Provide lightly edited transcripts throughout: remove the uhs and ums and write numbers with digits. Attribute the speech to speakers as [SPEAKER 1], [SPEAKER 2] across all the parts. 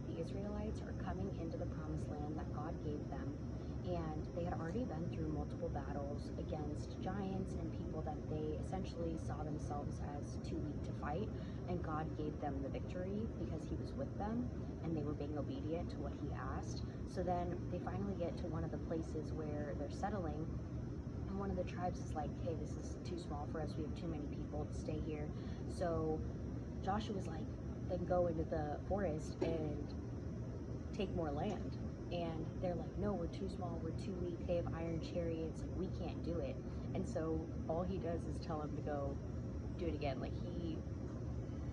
[SPEAKER 1] the Israelites are coming into the promised land that God gave them, and they had already been through multiple battles against giants and people that they essentially saw themselves as too weak to fight, and God gave them the victory because he was with them and they were being obedient to what he asked. So then they finally get to one of the places where they're settling, and one of the tribes is like, hey, this is too small for us, we have too many people to stay here. So Joshua's like, then go into the forest and take more land. And they're like, no, we're too small, we're too weak, they have iron chariots, we can't do it. And so all he does is tell them to go do it again. Like, he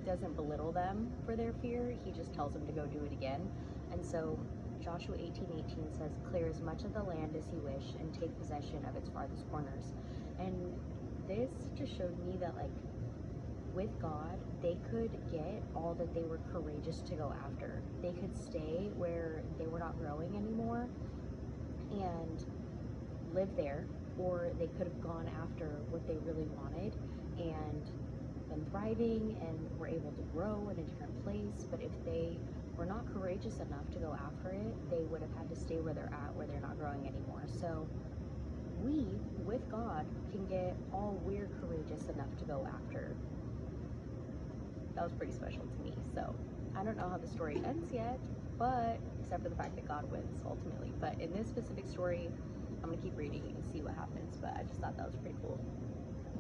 [SPEAKER 1] doesn't belittle them for their fear, he just tells them to go do it again. And so Joshua 18:18 says, clear as much of the land as you wish and take possession of its farthest corners. And this just showed me that, like, with God, they could get all that they were courageous to go after. They could stay where they were not growing anymore and live there, or they could have gone after what they really wanted and been thriving and were able to grow in a different place. But if they were not courageous enough to go after it, they would have had to stay where they're at, where they're not growing anymore. So we, with God, can get all we're courageous enough to go after. That was pretty special to me. So I don't know how the story ends yet, but except for the fact that God wins ultimately. But in this specific story, I'm gonna keep reading and see what happens. But I just thought that was pretty cool.